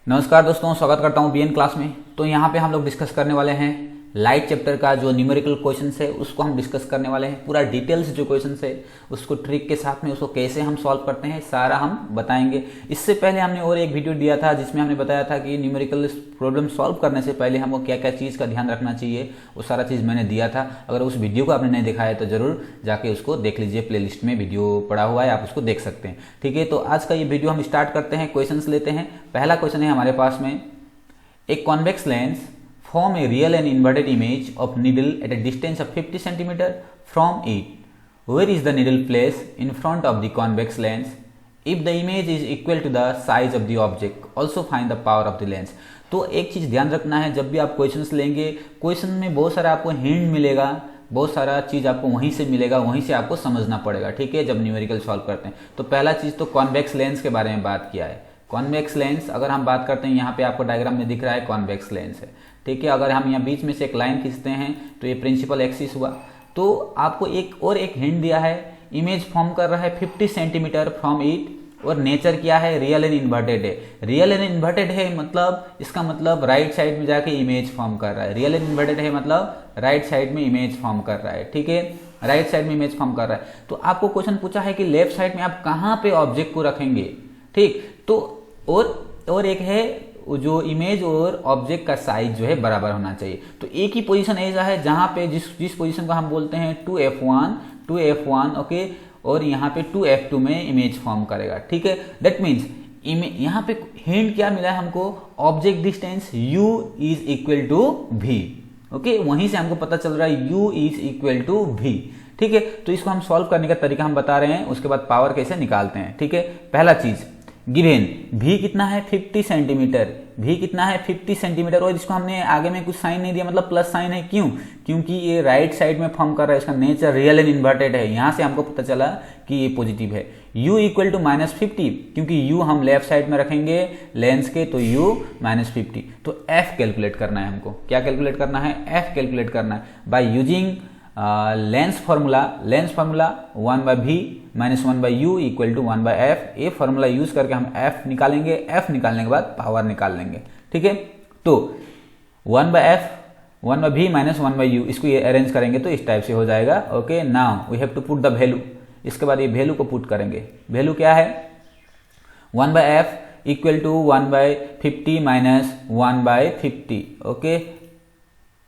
नमस्कार दोस्तों, स्वागत करता हूं बीएन क्लास में। तो यहाँ पे हम लोग डिस्कस करने वाले हैं लाइट चैप्टर का जो न्यूमेरिकल क्वेश्चंस है उसको हम डिस्कस करने वाले हैं। पूरा डिटेल्स जो क्वेश्चंस है उसको ट्रिक के साथ में उसको कैसे हम सॉल्व करते हैं सारा हम बताएंगे। इससे पहले हमने और एक वीडियो दिया था जिसमें हमने बताया था कि न्यूमेरिकल प्रॉब्लम सॉल्व करने से पहले हमको क्या क्या चीज़ का ध्यान रखना चाहिए, वो सारा चीज़ मैंने दिया था। अगर उस वीडियो को आपने नहीं देखा है तो जरूर जाके उसको देख लीजिए, प्लेलिस्ट में वीडियो पड़ा हुआ है, आप उसको देख सकते हैं। ठीक है, तो आज का ये वीडियो हम स्टार्ट करते हैं, क्वेश्चन लेते हैं। पहला क्वेश्चन है हमारे पास में, a convex lens form a real and inverted image of needle at a distance of 50 cm from it. Where is the needle placed in front of the convex lens? If the image is equal to the size of the object, also find the power of the lens. तो एक चीज ध्यान रखना है, जब भी आप questions लेंगे, क्वेश्चन में बहुत सारा आपको हिंट मिलेगा, बहुत सारा चीज आपको वहीं से मिलेगा, वहीं से आपको समझना पड़ेगा। ठीक है, जब न्यूमेरिकल सॉल्व करते हैं तो पहला चीज तो कॉन्वेक्स लेंस के बारे में बात किया है। कॉन्वेक्स लेंस अगर हम बात करते हैं, यहाँ पे आपको डायग्राम में दिख रहा है कॉन्वेक्स लेंस है। ठीक है, अगर हम यहाँ बीच में से एक लाइन खींचते हैं तो ये प्रिंसिपल एक्सिस हुआ। तो आपको एक हिंट दिया है, इमेज फॉर्म कर रहा है 50 सेंटीमीटर फ्रॉम इट, और नेचर क्या है, रियल एंड इन्वर्टेड है। रियल एंड इन्वर्टेड है मतलब इसका मतलब राइट साइड में जाके इमेज फॉर्म कर रहा है। रियल एंड इन्वर्टेड है मतलब राइट साइड में इमेज फॉर्म कर रहा है। ठीक है, राइट साइड में इमेज फॉर्म कर रहा है। तो आपको क्वेश्चन पूछा है कि लेफ्ट साइड में आप कहाँ पे ऑब्जेक्ट को रखेंगे। ठीक, तो और एक है जो इमेज और ऑब्जेक्ट का साइज जो है बराबर होना चाहिए। तो एक ही पोजीशन ऐसा है जहां पे जिस पोजीशन को हम बोलते हैं 2f1 ओके, और यहाँ पे 2f2 में इमेज फॉर्म करेगा। ठीक है, दैट मीन्स यहाँ पे हिंट क्या मिला है हमको, object distance u is equal to v। Okay, वहीं से हमको पता चल रहा है u is equal to v। ठीक है, तो इसको हम सॉल्व करने का तरीका हम बता रहे हैं, उसके बाद पावर कैसे निकालते हैं। ठीक है, पहला चीज गिवन भी कितना है 50 सेंटीमीटर, भी कितना है 50 सेंटीमीटर, और इसको हमने आगे में कुछ साइन नहीं दिया, मतलब प्लस साइन है। क्यों? क्योंकि ये राइट साइड में फॉर्म कर रहा है, इसका नेचर रियल एंड इन्वर्टेड है। यहां से हमको पता चला कि ये पॉजिटिव है। u इक्वल टू -50, क्योंकि u हम लेफ्ट साइड में रखेंगे लेंस के, तो u -50। तो f कैलकुलेट करना है हमको। क्या कैलकुलेट करना है? f कैलकुलेट करना है by using lens formula 1/v - 1/u equal to 1/f। ये फॉर्मूला यूज करके हम f निकालेंगे। f निकालने के बाद पावर निकाल लेंगे। ठीक है, तो 1/f 1/v - 1/u, इसको ये अरेंज करेंगे तो इस टाइप से हो जाएगा। Okay, now we have to put the value. इसके बाद ये वैल्यू को पुट करेंगे। वैल्यू क्या है? 1/f equal to 1/50 - 1/50। ओके,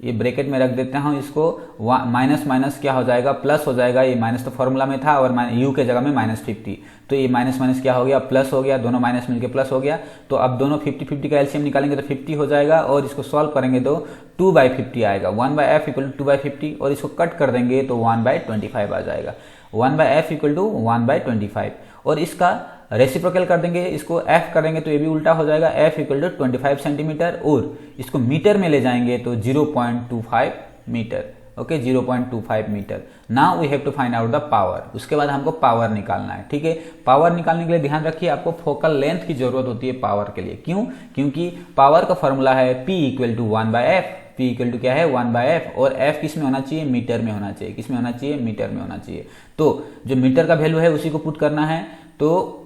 ये ब्रैकेट में रख देते हैं इसको। माइनस माइनस क्या हो जाएगा, प्लस हो जाएगा। ये माइनस तो फॉर्मूला में था और u के जगह में -50, तो ये माइनस माइनस क्या हो गया, प्लस हो गया। दोनों माइनस मिलके प्लस हो गया। तो अब दोनों 50-50 का एलसीएम निकालेंगे तो 50 हो जाएगा, और इसको सॉल्व करेंगे तो 2/50 आएगा। 1/f इक्वल टू 2/50, और इसको कट कर देंगे तो 1/25 आ जाएगा। 1/f इक्वल टू 1/25, और इसका रेसिप्रोकल कर देंगे, इसको f करेंगे तो ये भी उल्टा हो जाएगा। f इक्वल टू 25 सेंटीमीटर, और इसको मीटर में ले जाएंगे तो 0.25 metre. Okay, 0.25 metre. Now we have to find out the power. उसके बाद हमको पावर निकालना है। ठीक है, पावर निकालने के लिए ध्यान रखिए, आपको फोकल लेंथ की जरूरत होती है पावर के लिए। क्यों? क्योंकि पावर का फॉर्मूला है p equal to 1/f। p equal to क्या है, 1/f, और f किस में होना चाहिए, मीटर में होना चाहिए। किस में होना चाहिए, मीटर में होना चाहिए। तो जो मीटर का वैल्यू है उसी को पुट करना है। तो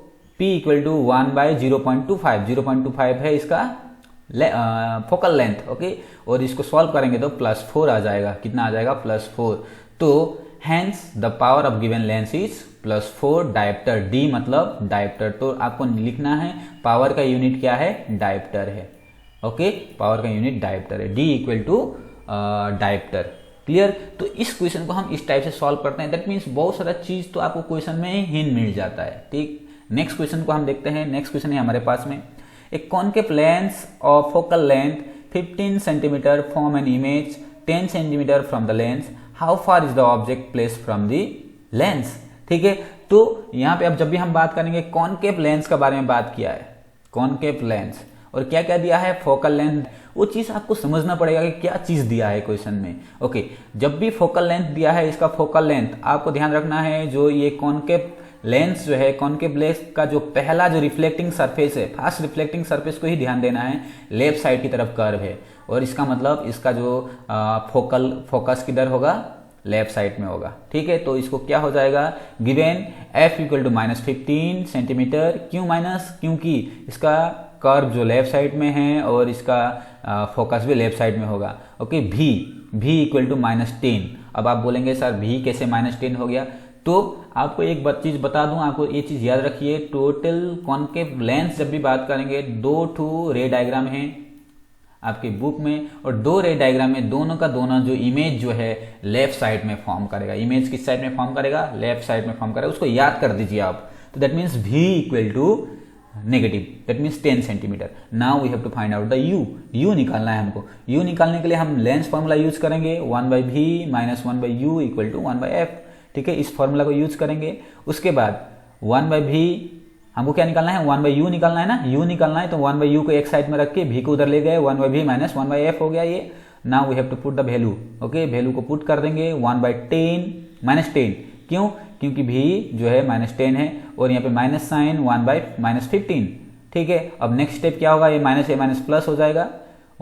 p इक्वल टू 1/0.25, 0.25 है इसका फोकल लेंथ। ओके, और इसको सॉल्व करेंगे तो +4 आ जाएगा। कितना आ जाएगा, +4। तो hence the power of given lens is +4 dioptre. d मतलब डायप्टर, तो आपको लिखना है पावर का यूनिट क्या है, डायप्टर है। ओके, पावर का यूनिट डायप्टर है, d equal to dioptre. Clear? तो इस क्वेश्चन को हम इस टाइप से सॉल्व करते हैं। दैट मीन्स बहुत सारा चीज तो आपको क्वेश्चन में हिंट मिल जाता है। ठीक, नेक्स्ट क्वेश्चन को हम देखते हैं। नेक्स्ट क्वेश्चन है हमारे पास में, एक concave lens of focal length 15 centimetre from an image 10 centimetre from the lens, how far is the object place from the lens. ठीक है, तो यहाँ पे अब जब भी हम बात करेंगे कॉन्केव लेंस के बारे में बात किया है, कॉन्केव लेंस, और क्या क्या दिया है, फोकल लेंथ। वो चीज आपको समझना पड़ेगा कि क्या चीज दिया है क्वेश्चन में। ओके, जब भी फोकल लेंथ दिया है, इसका फोकल लेंथ आपको ध्यान रखना है, जो ये कॉन्केव लेंस जो है, कॉन्केव लेंस का जो पहला जो रिफ्लेक्टिंग सरफेस है, फास्ट रिफ्लेक्टिंग सरफेस को ही ध्यान देना है, लेफ्ट साइड की तरफ कर्व है, और इसका मतलब इसका जो फोकस किधर होगा, लेफ्ट साइड में होगा। ठीक है, तो इसको क्या हो जाएगा, given f equal to -15 centimetre. क्यों माइनस? क्योंकि इसका कर्व जो लेफ्ट साइड में है और इसका फोकस भी लेफ्ट साइड में होगा। ओके, भी इक्वल टू -10। अब आप बोलेंगे सर भी कैसे -10 हो गया? तो आपको एक चीज बता दूं, आपको ये चीज याद रखिए, टोटल कॉनकेव लेंस जब भी बात करेंगे 2 रे डायग्राम है आपकी बुक में, और 2 रे डायग्राम में दोनों का दोनों जो इमेज जो है लेफ्ट साइड में फॉर्म करेगा। इमेज किस साइड में फॉर्म करेगा? लेफ्ट साइड में फॉर्म करेगा। उसको याद कर दीजिए आप। तो that means v equal to negative, that means 10 centimetre. Now we have to find out the u निकालना है हमको। u निकालने के लिए हम लेंस फॉर्मूला यूज करेंगे 1/v - 1/u equal to 1/f। ठीक है, इस फॉर्मूला को यूज करेंगे। उसके बाद 1/v हमको क्या निकालना है? 1/u निकालना है ना, u निकालना है। तो 1/u को एक साइड में रख के v को उधर ले गए, 1/v - 1/f हो गया ये। Now we have to put the value. Okay, value को पुट कर देंगे 1/10 -10। क्यों? क्योंकि v जो है -10 है और यहाँ पे माइनस साइन 1/-15। ठीक है, अब नेक्स्ट स्टेप क्या होगा? ये माइनस है माइनस प्लस हो जाएगा,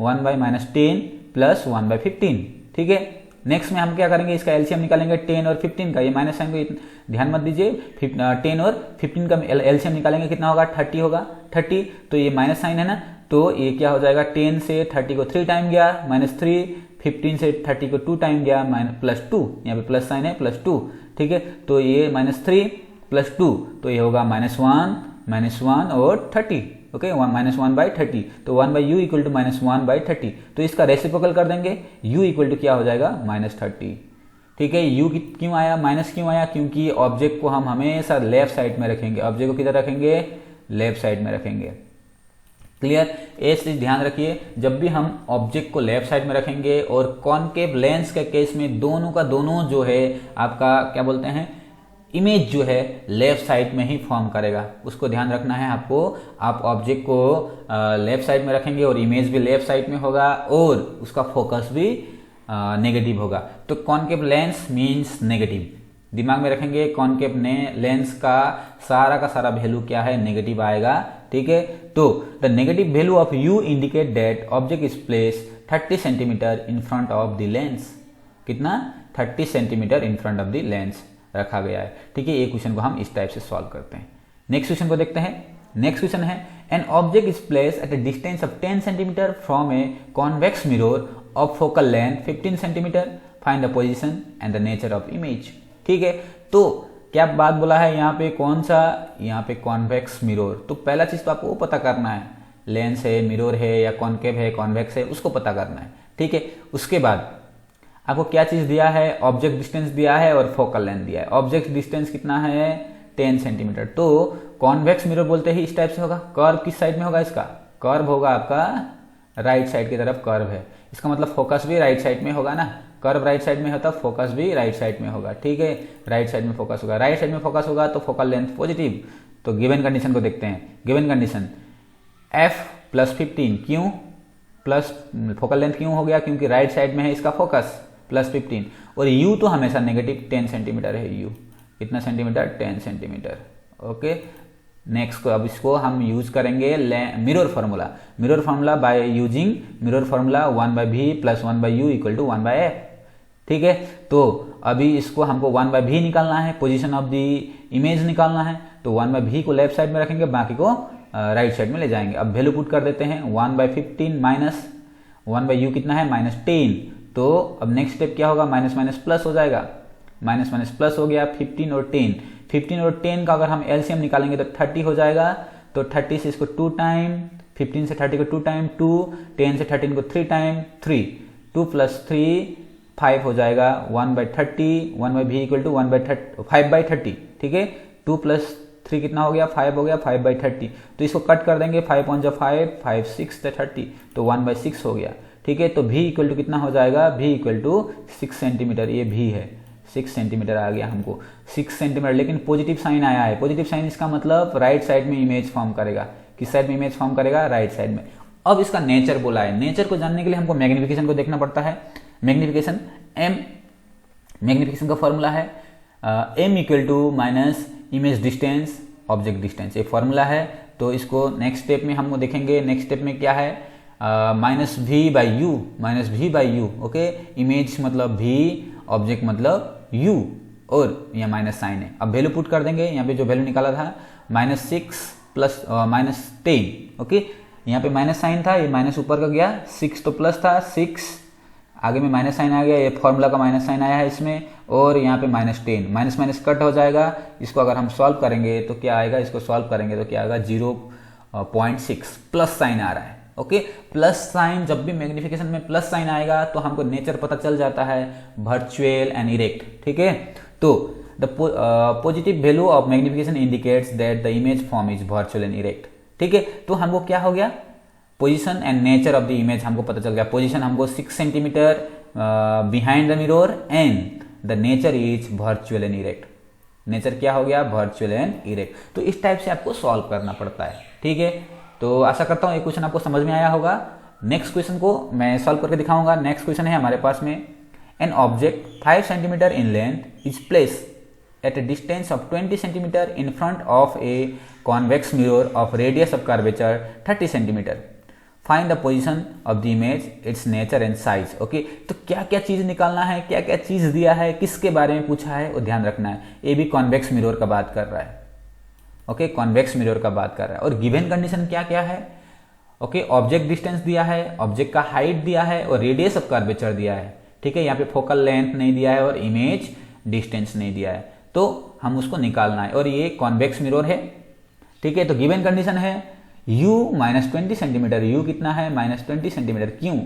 1/-10 प्लस 1/15। ठीक है, नेक्स्ट में हम क्या करेंगे? इसका एलसीएम निकालेंगे 10 और 15 का। ये माइनस साइन को ध्यान मत दीजिए, 10 और 15 का एलसीएम निकालेंगे, कितना होगा? 30 होगा। 30, तो ये माइनस साइन है ना, तो ये क्या हो जाएगा? 10 से 30 को 3 टाइम गया -3, 15 से 30 को 2 टाइम गया +2, यहाँ पे प्लस साइन है +2। ठीक है, तो ये -3 + 2, तो ये होगा -1 और 30। ओके, -1/30, तो 1/u इक्वल टू -1/30। तो इसका रेसिप्रोकल कर देंगे, u इक्वल टू क्या हो जाएगा? -30। ठीक है, u क्यों आया? माइनस क्यों आया? क्योंकि ऑब्जेक्ट को हम हमेशा लेफ्ट साइड में रखेंगे। ऑब्जेक्ट को किधर रखेंगे? लेफ्ट साइड में रखेंगे। क्लियर? ये चीज ध्यान रखिए, जब भी हम ऑब्जेक्ट को लेफ्ट साइड में रखेंगे और कॉनकेव लेंस के केस में दोनों का दोनों जो है आपका क्या बोलते हैं, इमेज जो है लेफ्ट साइड में ही फॉर्म करेगा। उसको ध्यान रखना है आपको। आप ऑब्जेक्ट को लेफ्ट साइड में रखेंगे और इमेज भी लेफ्ट साइड में होगा और उसका फोकस भी नेगेटिव होगा। तो कॉनकेव लेंस मीन्स नेगेटिव, दिमाग में रखेंगे। कॉनकेव लेंस का सारा वैल्यू क्या है? नेगेटिव आएगा। ठीक है, तो the negative value of u indicate that object is place 30 centimetre in front of the lens. कितना? 30 centimetre in front of the lens रखा गया है। ठीक है, ये क्वेश्चन को हम इस टाइप से सॉल्व करते हैं। नेक्स्ट क्वेश्चन को देखते हैं। नेक्स्ट क्वेश्चन है, an object is place at a distance of 10 centimetre from a convex mirror of focal length 15 centimetre, find the position and the nature of image. ठीक है, तो क्या बात बोला है यहाँ पे? कौन सा? यहाँ पे कॉन्वेक्स मिरर। तो पहला चीज तो आपको वो पता करना है, लेंस है, मिरर है या कॉन्केव है, कॉन्वेक्स है, उसको पता करना है। ठीक है, उसके बाद आपको क्या चीज दिया है? ऑब्जेक्ट डिस्टेंस दिया है और फोकल लेंथ दिया है। ऑब्जेक्ट डिस्टेंस कितना है? 10 सेंटीमीटर। तो कॉन्वेक्स मिरर बोलते ही इस टाइप से होगा। कर्व किस साइड में होगा? इसका कर्व होगा आपका राइट साइड की तरफ कर्व है, इसका मतलब फोकस भी राइट साइड में होगा ना। कर्व राइट साइड में होता, फोकस भी राइट साइड में होगा। ठीक है, राइट साइड में फोकस होगा, राइट साइड में फोकस होगा तो फोकल लेंथ पॉजिटिव। तो गिवन कंडीशन को देखते हैं। गिवन कंडीशन f + 15, क्यों प्लस? फोकल लेंथ क्यों हो गया? क्योंकि राइट साइड में है इसका फोकस, +15। और u तो हमेशा नेगेटिव 10 सेंटीमीटर है। u कितना सेंटीमीटर? 10 सेंटीमीटर। ओके, नेक्स्ट को अब इसको हम यूज करेंगे mirror formula. Mirror formula by using mirror formula 1/v + 1/u equal to 1/f। ठीक है, तो अभी इसको हमको 1/v निकालना है, पोजीशन ऑफ द इमेज निकालना है। तो 1/v को लेफ्ट साइड में रखेंगे, बाकी को राइट साइड में ले जाएंगे। अब वैल्यू पुट कर देते हैं, 1/15 माइनस 1/u कितना है? -10। तो अब नेक्स्ट स्टेप क्या होगा? माइनस माइनस प्लस हो जाएगा, माइनस माइनस प्लस हो गया। 15 और 10, 15 और 10 का अगर हम एलसीएम निकालेंगे तो 30 हो जाएगा। तो 30 से इसको 2 टाइम, 15 से 30 को 2 टाइम 2, 10 से 13 को 3 टाइम 3, 2 + 3 5 हो जाएगा। 1/30, 1/v इक्वल टू 5/30। ठीक है, 2 + 3 कितना हो गया? 5 हो गया, 5/30। तो इसको कट कर देंगे, 5 × 5, 5 6 30, तो 1/6 हो गया। ठीक है, तो v इक्वल टू कितना हो जाएगा? v equal to 6 centimetre. ये v है, 6 सेंटीमीटर आ गया हमको, 6 सेंटीमीटर। लेकिन पॉजिटिव साइन आया है। पॉजिटिव साइन इसका मतलब राइट साइड में इमेज फॉर्म करेगा। किस साइड में इमेज फॉर्म करेगा? राइट साइड में। अब इसका नेचर बोला है। नेचर को जानने के लिए हमको मैग्निफिकेशन को देखना पड़ता है। मैग्निफिकेशन m, मैग्निफिकेशन का फॉर्मूला है m equal to minus image distance object distance, ये फॉर्मूला है। तो इसको नेक्स्ट स्टेप में हम देखेंगे। नेक्स्ट स्टेप में क्या है? -v/u। ओके, इमेज मतलब v, ऑब्जेक्ट मतलब u, और यहाँ माइनस साइन है। अब वैल्यू पुट कर देंगे। यहाँ पे जो वैल्यू निकाला था -6 + -10। ओके, यहाँ पे माइनस साइन था, ये माइनस ऊपर का गया, 6 तो प्लस था, 6 आगे में माइनस साइन आ गया, ये फॉर्मूला का माइनस साइन आया है इसमें, और यहाँ पे -10, माइनस माइनस कट हो जाएगा। इसको अगर हम सॉल्व करेंगे तो क्या आएगा, इसको सॉल्व करेंगे तो क्या आएगा 0.6 प्लस साइन आ रहा है। ओके, प्लस साइन, जब भी मैग्निफिकेशन में प्लस साइन आएगा तो हमको नेचर पता चल जाता है वर्चुअल एंड इरेक्ट। ठीक है, तो the positive value of magnification indicates that the image form is virtual and erect. ठीक है, तो हमको क्या हो गया, position and nature of the image हमको पता चल गया। पोजीशन हमको 6 centimetre behind the mirror and the nature is virtual and erect. Nature क्या हो गया, वर्चुअल एंड इरेक्ट। तो इस टाइप से आपको सॉल्व करना पड़ता है। ठीक है, तो आशा करता हूं ये क्वेश्चन आपको समझ में आया होगा। नेक्स्ट क्वेश्चन को मैं सॉल्व करके दिखाऊंगा। नेक्स्ट क्वेश्चन है हमारे पास में, an object 5 centimetre in length is place at a distance of 20 cm in front of a convex mirror of radius of curvature 30 cm. Find the position of the image, its nature and size. Okay, तो क्या क्या चीज निकालना है, क्या क्या चीज दिया है, किसके बारे में पूछा है, वो ध्यान रखना है। ये भी कॉन्वेक्स मिरर का बात कर रहा है। ओके, कॉन्वेक्स मिरर का बात कर रहा है। और गिवन कंडीशन क्या क्या है, ओके, ऑब्जेक्ट डिस्टेंस दिया है, ऑब्जेक्ट का हाइट दिया है और रेडियस ऑफ कर्वेचर दिया है। ठीक है, यहाँ पे फोकल लेंथ नहीं दिया है और इमेज डिस्टेंस नहीं दिया है, तो हम उसको निकालना है। और ये कॉन्वेक्स मिरर है। ठीक है, तो गिवन कंडीशन है u -20 सेंटीमीटर। u कितना है, -20 सेंटीमीटर। क्यों,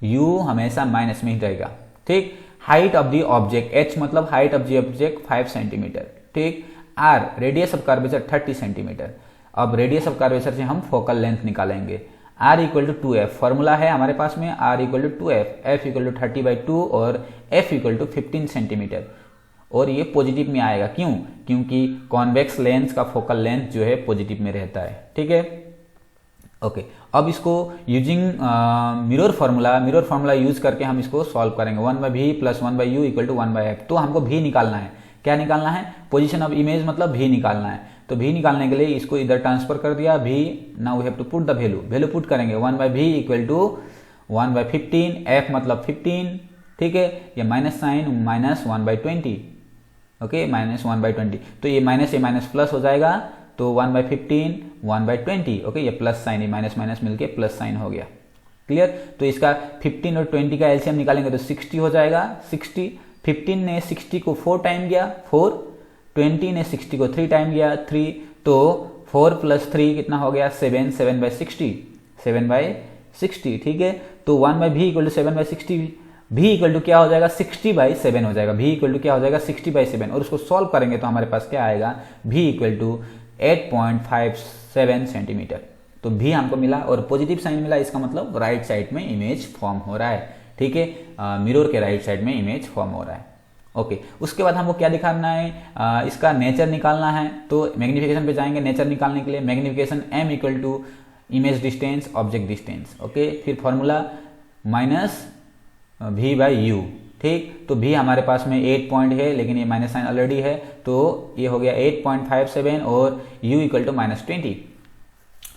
u हमेशा माइनस में ही रहेगा। ठीक, height of the object, h मतलब height of the object 5 centimetre. ठीक, r radius of curvature 30 centimetre. अब रेडियस ऑफ कर्वेचर से हम फोकल लेंथ निकालेंगे। r = 2f, फॉर्मूला है हमारे पास में, r = 2f, f = 30/2 और f = 15 सेंटीमीटर। और ये पॉजिटिव में आएगा। क्यों, क्योंकि कॉन्वेक्स लेंस का फोकल लेंथ जो है पॉजिटिव में रहता है। ठीक है, ओके, अब इसको यूजिंग मिरर फार्मूला यूज करके हम इसको सॉल्व करेंगे। 1/v + 1/u = 1/f। तो हमको v निकालना है। क्या निकालना है, पोजीशन ऑफ इमेज मतलब v निकालना है। तो v निकालने के लिए इसको इधर ट्रांसफर कर दिया, v, now we have to put the value put करेंगे। 1/v = 1/15, f मतलब 15। ठीक है, ये माइनस साइन -1/20। ओके, -1/20, तो ये माइनस प्लस हो जाएगा, तो 1/15 1/20। ओके, ये प्लस साइन, ये माइनस माइनस मिलके प्लस साइन हो गया। क्लियर, तो इसका 15 और 20 का एलसीएम निकालेंगे तो 60 हो जाएगा। 60, 15 ने 60 को 4 टाइम गया 4, 20 ने 60 को 3 टाइम गया 3, तो 4 + 3 कितना हो गया 7, 7/60, 7/60। ठीक है, तो 1/v = 7/60, v = क्या हो जाएगा 60/7 हो जाएगा। v = क्या हो जाएगा 60/7, और उसको सॉल्व करेंगे तो हमारे पास क्या आएगा, v = 8.57 सेंटीमीटर। तो v हमको मिला और पॉजिटिव साइन मिला, इसका मतलब राइट साइड में इमेज फॉर्म हो रहा है। ठीक है, मिरर के राइट साइड में इमेज फॉर्म हो रहा है। ओके, उसके बाद हमको क्या दिखाना है, इसका नेचर निकालना है। तो मैग्निफिकेशन पे जाएंगे नेचर निकालने के लिए। Magnification m = image distance object distance. Okay, फिर फॉर्मूला -v/u। ठीक, तो v हमारे पास में 8 पॉइंट है, लेकिन ये माइनस साइन ऑलरेडी है, तो ये हो गया 8.57 और u = -20।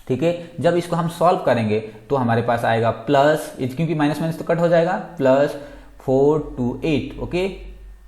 ठीक है, जब इसको हम सॉल्व करेंगे तो हमारे पास आएगा प्लस, क्योंकि माइनस माइनस तो कट हो जाएगा, +428। ओके,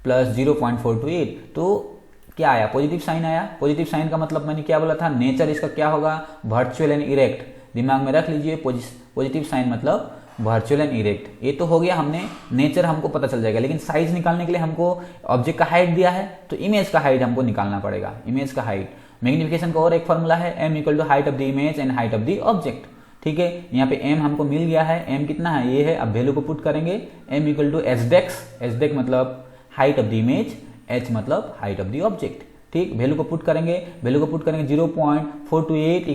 +0.428। तो क्या आया, पॉजिटिव साइन आया। पॉजिटिव साइन का मतलब मैंने क्या बोला था, नेचर इसका क्या होगा, वर्चुअल एंड इरेक्ट। दिमाग में रख लीजिए, पॉजिटिव साइन मतलब वर्चुअल एंड इरेक्ट। ये तो हो गया, हमने नेचर हमको पता चल जाएगा, लेकिन साइज निकालने के लिए हमको ऑब्जेक्ट का हाइट दिया है, तो इमेज का हाइट हमको निकालना पड़ेगा, इमेज का हाइट। मैग्निफिकेशन का और एक फॉर्मूला है, m = height of the image and height of the object. ठीक है, यहाँ पे m हमको मिल गया है, m कितना है, ये है। अब वैल्यू को पुट करेंगे, m = h मतलब height of the image, h मतलब हाइट ऑफ द ऑब्जेक्ट। ठीक, वैल्यू को पुट करेंगे 0.428 =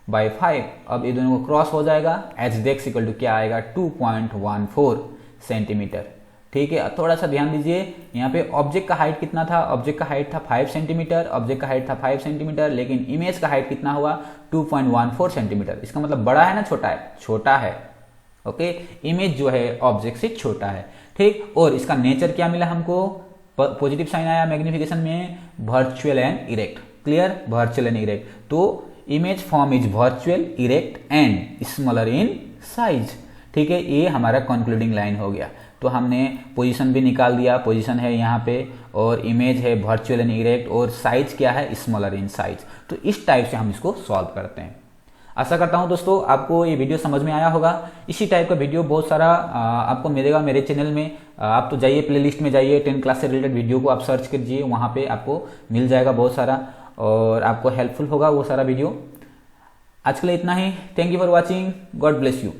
h/5। अब ये दोनों को क्रॉस हो जाएगा, h = क्या आएगा 2.14 सेंटीमीटर। ठीक है, थोड़ा सा ध्यान दीजिए, यहाँ पे ऑब्जेक्ट का हाइट कितना था, ऑब्जेक्ट का हाइट था 5 सेंटीमीटर, ऑब्जेक्ट का हाइट था 5 सेंटीमीटर, लेकिन इमेज का हाइट कितना हुआ 2.14 सेंटीमीटर। इसका मतलब बड़ा है ना छोटा है, छोटा है। ओके, इमेज जो है ऑब्जेक्ट से छोटा है। ठीक, और इसका नेचर क्या मिला हमको, पॉजिटिव साइन आया मैग्निफिकेशन में, virtual and erect. Clear, virtual and erect. तो image form is virtual, erect and smaller in size. ठीक है, ये हमारा कंक्लूडिंग लाइन हो गया। तो हमने पोजीशन भी निकाल दिया, पोजीशन है यहाँ पे, और इमेज है वर्चुअल एंड इरेक्ट, और साइज क्या है स्मॉलर इन साइज। तो इस टाइप से हम इसको सॉल्व करते हैं। आशा करता हूं दोस्तों आपको ये वीडियो समझ में आया होगा। इसी टाइप का वीडियो बहुत सारा आपको मिलेगा मेरे चैनल में। आप तो जाइए प्लेलिस्ट में जाइए, 10 क्लास से रिलेटेड वीडियो को आप सर्च कीजिए, वहाँ पे आपको मिल जाएगा बहुत सारा और आपको हेल्पफुल होगा वो सारा वीडियो। आज के लिए इतना ही। Thank you for watching. God bless you.